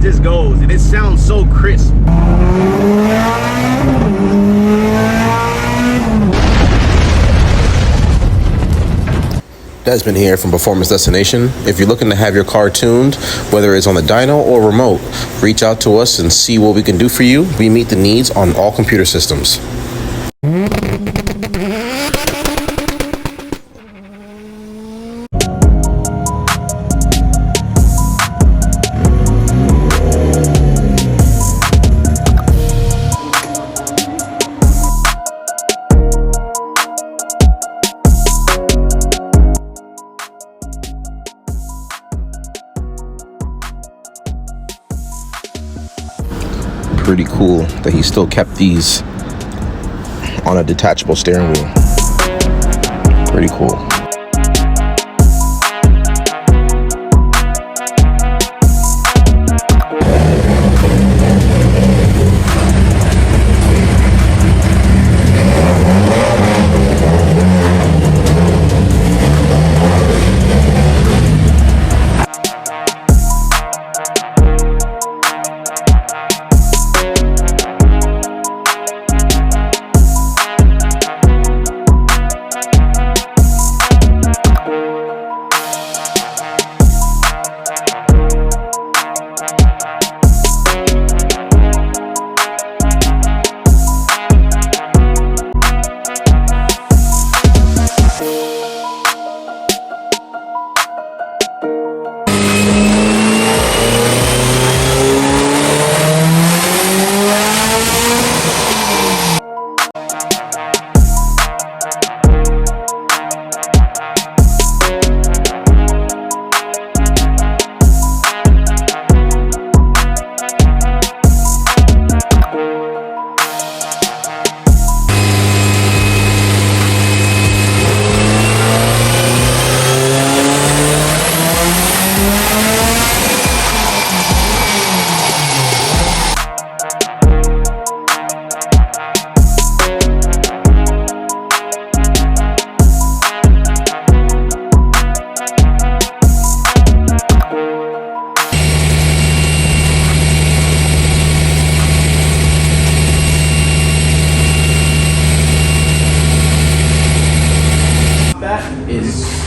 this goes, and it sounds so crisp. Desmond here from Performance Destination. If you're looking to have your car tuned, whether it's on the dyno or remote, reach out to us and see what we can do for you. We meet the needs on all computer systems. Pretty cool that he still kept these on a detachable steering wheel. Pretty cool.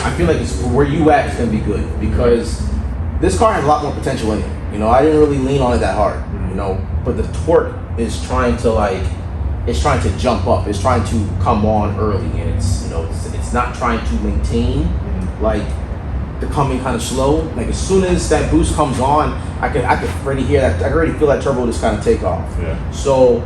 I feel like it's where you at is gonna be good, because this car has a lot more potential in it. You know, I didn't really lean on it that hard, you know, but the torque is trying to jump up. It's trying to come on early, and it's not trying to maintain like the coming kind of slow. Like as soon as that boost comes on, I can already hear that. I can already feel that turbo just kind of take off. Yeah. So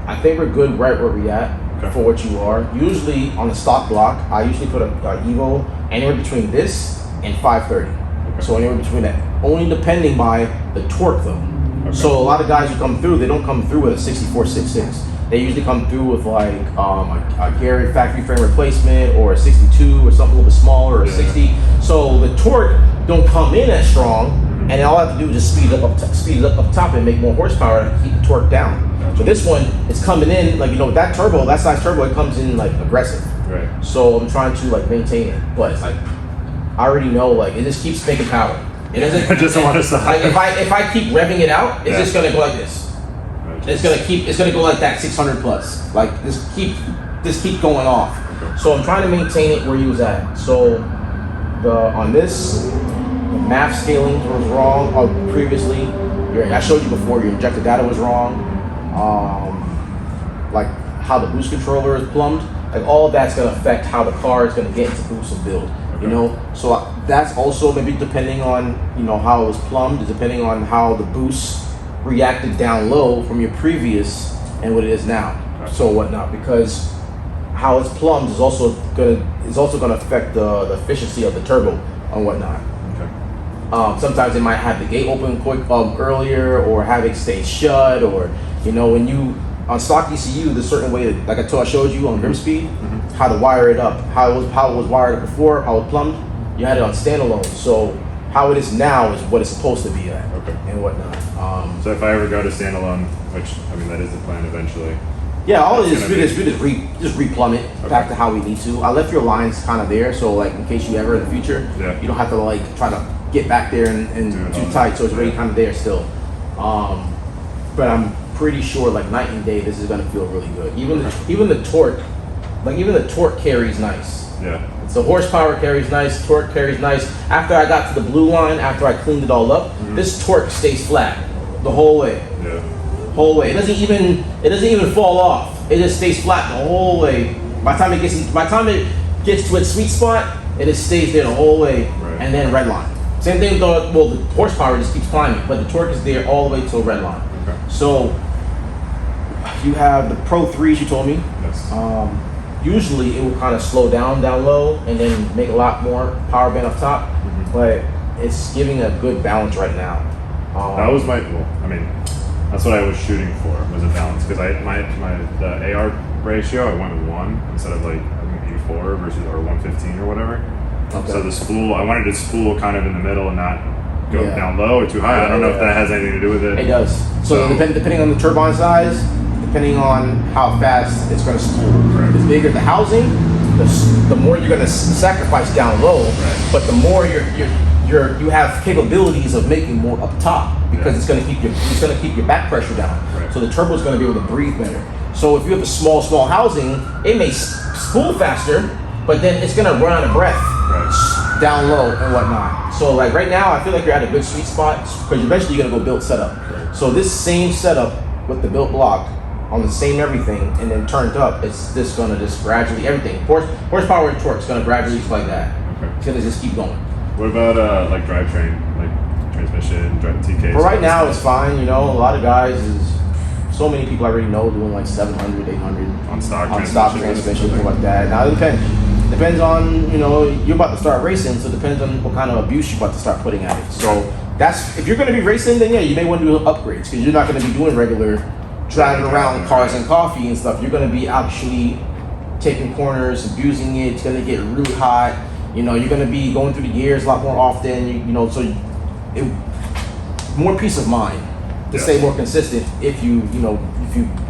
I think we're good right where we at. For what you are. Usually on the stock block, I usually put a Evo anywhere between this and 530. Okay. So anywhere between that, only depending by the torque though. Okay. So a lot of guys who come through, they don't come through with a 6466. They usually come through with like a Gary factory frame replacement, or a 62 or something a little bit smaller, or a 60. So the torque don't come in as strong, and all I have to do is just speed it up top and make more horsepower to keep the torque down. So this one is coming in like, that turbo, that size turbo, it comes in like aggressive. Right. So I'm trying to like maintain it, but like I already know like it just keeps making power. It doesn't. I just want to stop. Like if I keep revving it out, it's just gonna go like this. Right. It's gonna go like that 600 plus. Like just keep going off. Okay. So I'm trying to maintain it where he was at. So on this, the math scaling was wrong previously. I showed you before, your injected data was wrong. Like how the boost controller is plumbed, like all of that's going to affect how the car is going to get into boost and build. Okay. So that's also maybe depending on how it was plumbed, depending on how the boost reacted down low from your previous and what it is now. Okay. So whatnot, because how it's plumbed is also going to affect the efficiency of the turbo and whatnot. Okay. Sometimes they might have the gate open quick earlier, or have it stay shut, or when you on stock ECU, there's a certain way that, like I showed you on rim speed, how to wire it up, how it was wired up before, how it plumbed. You had it on standalone, so how it is now is what it's supposed to be at, and whatnot. So if I ever go to standalone, which that is the plan eventually, Yeah, all it is, we just replumb it back to how we need to. I left your lines kind of there, so like in case you ever in the future, you don't have to like try to get back there and too tight, so it's already kind of there still. But I'm pretty sure like night and day, this is gonna feel really good. Even the torque, like even the torque carries nice. Yeah. So horsepower carries nice, torque carries nice. After I got to the blue line, after I cleaned it all up, this torque stays flat the whole way. Yeah. Whole way. It doesn't even fall off. It just stays flat the whole way. By the time it gets to its sweet spot, it just stays there the whole way, and then red line. Same thing though. Well, the horsepower just keeps climbing, but the torque is there all the way to a red line. Okay. So you have the Pro 3s. You told me. Yes. Usually it will kind of slow down low and then make a lot more power band up top, but it's giving a good balance right now. That was that's what I was shooting for, was a balance, because the AR ratio I went with 1 instead of like I think 84 versus or 115 or whatever. Okay. So the spool, I wanted to spool kind of in the middle and not go down low or too high. I don't know if that has anything to do with it. It does. So depending on the turbine size, depending on how fast it's going to spool. Right. The bigger the housing, the more you're going to sacrifice down low, but the more you have capabilities of making more up top, because it's going to keep your back pressure down. Right. So the turbo is going to be able to breathe better. So if you have a small housing, it may spool faster, but then it's going to run out of breath down low and whatnot. So like right now, I feel like you're at a good sweet spot, because eventually you're going to go build setup. Right. So this same setup with the built block on the same everything and then turned up, it's just going to just gradually, everything, horsepower and torque is going to gradually just like that. Okay. It's going to just keep going. What about like drivetrain, like transmission, TK? For right now, it's fine. You know, a lot of guys so many people I already know doing like 700, 800 on stock transmission, things like that. Now it depends on, you know, you're about to start racing, so it depends on what kind of abuse you're about to start putting at it. So that's, if you're going to be racing, then yeah, you may want to do upgrades, because you're not going to be doing regular driving around cars and coffee and stuff. You're going to be actually taking corners, abusing it. It's going to get really hot. You know, you're going to be going through the gears a lot more often. You know, so more peace of mind to stay more consistent if you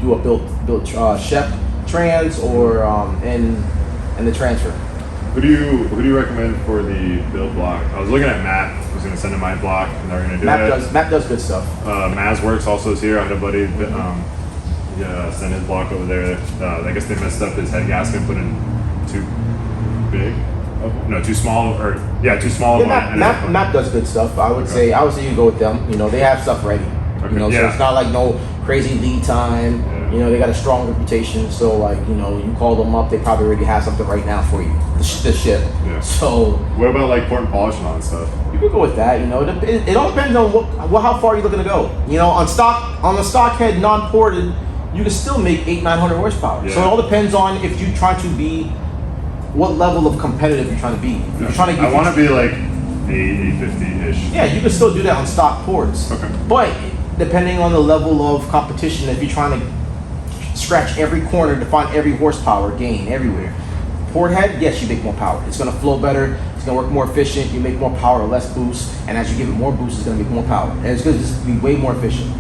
do a built Shep trans or and the transfer. Who do you recommend for the build block? I was looking at Matt. I was going to send him my block, and they're going to do it. Matt does good stuff. Mazworks also is here. I had a buddy send his block over there. I guess they messed up his head gasket, put in too big. No, too small, or too small. Yeah, Matt does good stuff. I would say you go with them. You know, they have stuff ready. Okay. You know, so it's not like no crazy lead time. Yeah. You know, they got a strong reputation. So like, you know, you call them up, they probably already have something right now for you. The ship. Yeah. So what about like port and polish and all that stuff? You can go with that. You know, it all depends on how far you're looking to go. You know, on the stock head non-ported, you can still make 800-900 horsepower. Yeah. So it all depends on if you try to be. What level of competitive you're trying to be. If you're trying to I want to be like 850-ish. Yeah, you can still do that on stock ports. Okay. But depending on the level of competition, if you're trying to scratch every corner to find every horsepower gain everywhere. Port head, yes, you make more power. It's going to flow better. It's going to work more efficient. You make more power, less boost. And as you give it more boost, it's going to make more power. And it's going to just be way more efficient.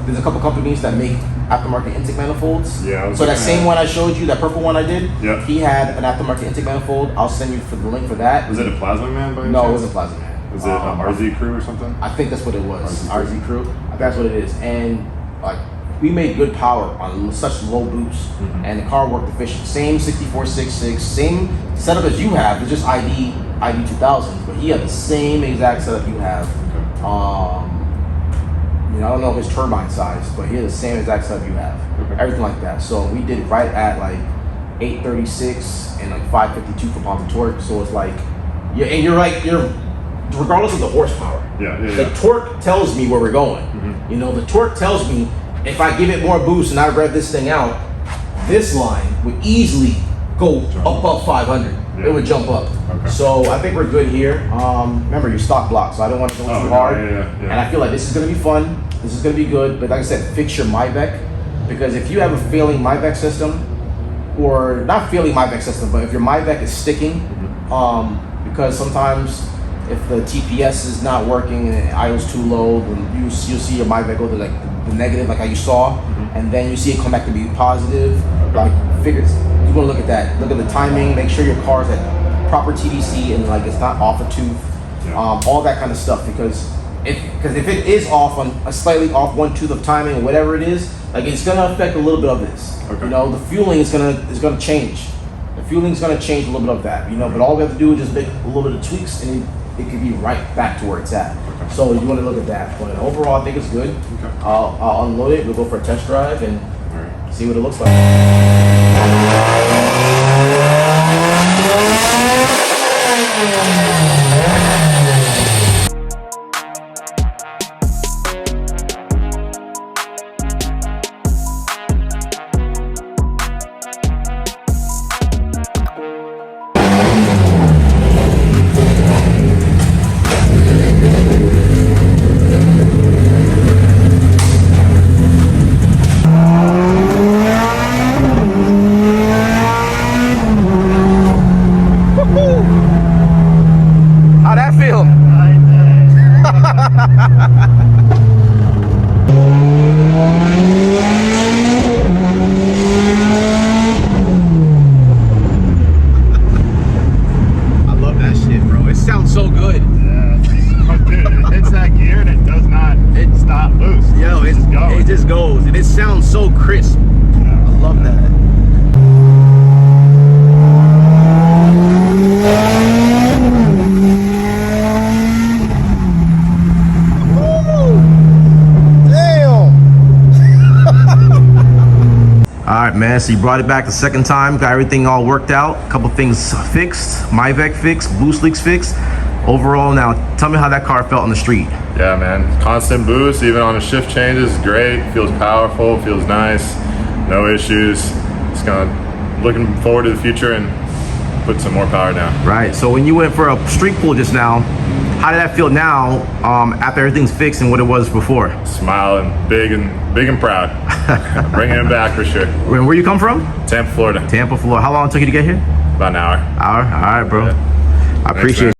There's a couple companies that make aftermarket intake manifolds. Yeah. So that same one I showed you, that purple one I did, he had an aftermarket intake manifold. I'll send you the link for that. Was it a Plasma Man by any No, chance? it wasn't Plasma Man. Was it RZ Crew or something? I think that's what it was. RZ Crew. That's what it is. And like, we made good power on such low boost, and the car worked efficient. Same 6466, same setup as you have. It's just ID 2000, but he had the same exact setup you have. Okay. You know, I don't know his turbine size, but he had the same exact setup you have. Okay. Everything like that. So we did it right at like 836 and like 552 for pounds of torque. So it's like, you're regardless of the horsepower. The torque tells me where we're going. You know, the torque tells me if I give it more boost and I rev this thing out, this line would easily go above 500. It would jump up. Okay. So I think we're good here. Remember, your stock block, so I don't want to go too hard. And I feel like this is going to be fun. This is going to be good. But like I said, fix your MyVec, because if you have a failing MyVec system, or not failing MyVec system, but if your MyVec is sticking, because sometimes if the TPS is not working and it idles too low, then you'll see your MyVec go to like the negative, like how you saw, and then you see it come back to be positive. Like figures, you want to look at that. Look at the timing. Make sure your car's at proper TDC and like it's not off a tooth. All that kind of stuff, because if it is off on a slightly off one tooth of timing or whatever it is, like it's gonna affect a little bit of this. Okay. You know, the fueling is gonna change. The fueling is gonna change a little bit of that. You know, but all we have to do is just make a little bit of tweaks, and it could be right back to where it's at. Okay. So you want to look at that. But overall, I think it's good. Okay. I'll unload it. We'll go for a test drive and see what it looks like. How'd that feel? I love that shit, bro. It sounds so good. Yeah, dude, it hits that gear and it does not stop loose. Yo, it just goes, and it sounds so crisp. I love that. Alright, man, so you brought it back the second time, got everything all worked out, a couple things fixed, MyVec fixed, boost leaks fixed. Overall, now tell me how that car felt on the street. Yeah, man. Constant boost, even on the shift changes, is great. Feels powerful, feels nice, no issues. Just looking forward to the future and put some more power down. Right, so when you went for a street pull just now, how did that feel now after everything's fixed and what it was before? Smiling, big and proud. Bringing it back for sure. Where you come from? Tampa, Florida. Tampa, Florida. How long it took you to get here? About an hour. Hour? All right, bro. Yeah. I appreciate it.